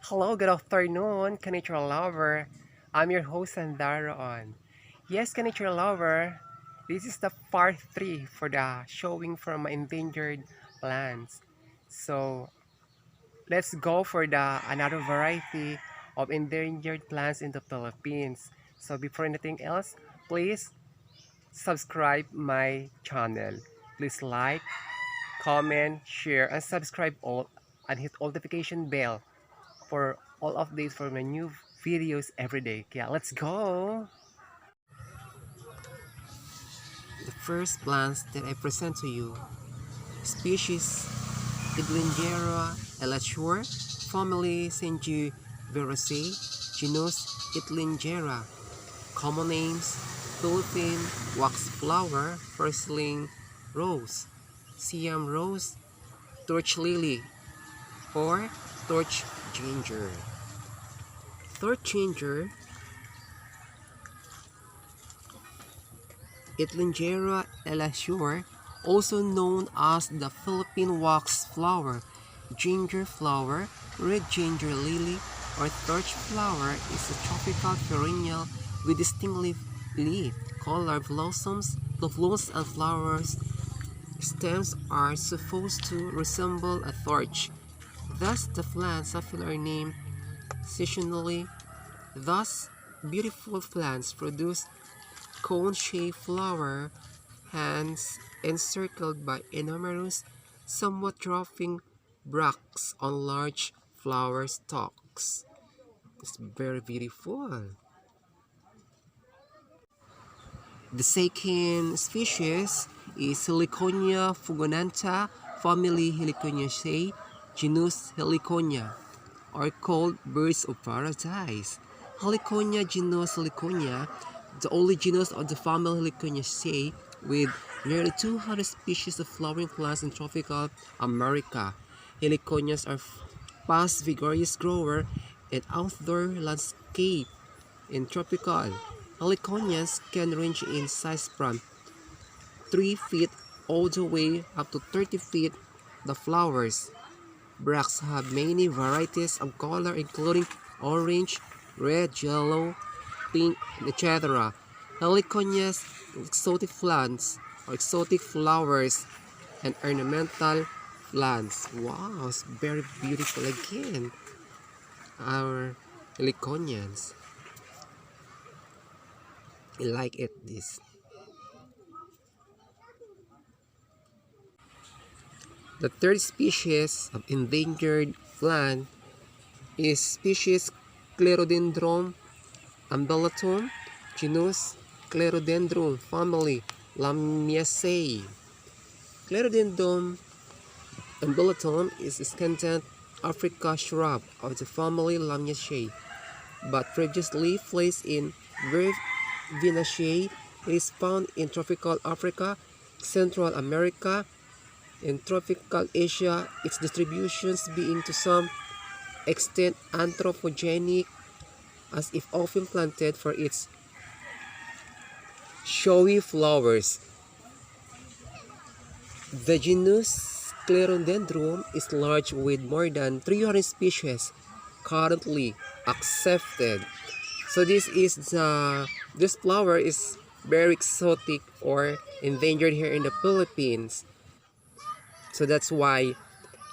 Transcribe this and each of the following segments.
Hello, good afternoon, nature lover. I'm your host, sandara Roon. Yes, nature lover, this is the part 3 for the showing from my endangered plants. So, let's go for the another variety of endangered plants in the Philippines. So, before anything else, please subscribe my channel. Please like, comment, share, and subscribe all and hit all notification bell for all updates for my new videos every day. Kaya let's go! The first plants that I present to you, species Endangered elachor, family Sangiveraceae, genus Endangered. Common names: Philippine waxflower, firstling rose, Siam rose, torch lily, or torch ginger. Torch ginger, Endangered elachor, also known as the Philippine wax flower, ginger flower, red ginger lily, or torch flower, is a tropical perennial with distinctive leaf-colored blossoms. The blooms and flowers stems are supposed to resemble a torch. Thus, the plants often are named seasonally. Thus, beautiful plants produce cone-shaped flower hands encircled by enormous, somewhat dropping bracts on large flower stalks. It's very beautiful. The second species is Heliconia fugonanta, family Heliconiaceae, genus Heliconia, or called birds of paradise. Heliconia genus Heliconia, the only genus of the family Heliconiaceae with nearly 200 species of flowering plants in tropical America. Heliconias are fast, vigorous grower in outdoor landscape in tropical. Heliconias can range in size from 3 feet all the way up to 30 feet. The flowers bracts have many varieties of color including orange, red, yellow, pink, etc. Heliconias, exotic plants or exotic flowers and ornamental plants. Wow, it's very beautiful again. Our heliconians. I like it this. The third species of endangered plant is species Clerodendron umbellatum, genus Clerodendron, family Lamiaceae. Clerodendron umbellatum is a scandent Africa shrub of the family Lamiaceae, but previously placed in Vervinaceae. It is found in tropical Africa, Central America, and tropical Asia, its distributions being to some extent anthropogenic, as if often planted for its showy flowers. The genus Clerodendron is large with more than 300 species currently accepted. So this flower is very exotic or endangered here in the Philippines. So that's why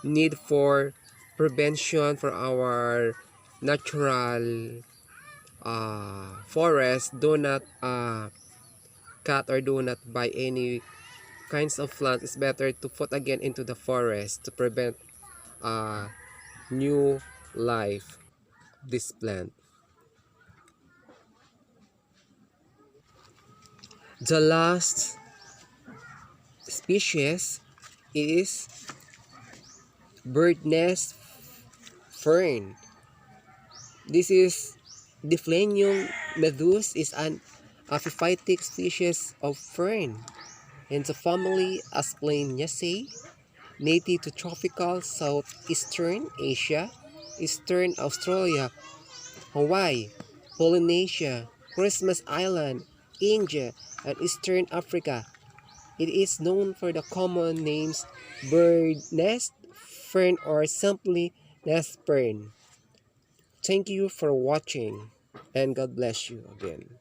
need for prevention for our natural forest. Do not cut or do not buy any kinds of plant. It's better to put again into the forest to prevent new life this plant. The last species is bird nest fern. This is Diphlenium medus is an epiphytic species of fern in the family Aspleniaceae, native to tropical southeastern Asia, eastern Australia, Hawaii, Polynesia, Christmas Island, India, and eastern Africa. It is known for the common names bird nest fern or simply nest fern. Thank you for watching, and God bless you again.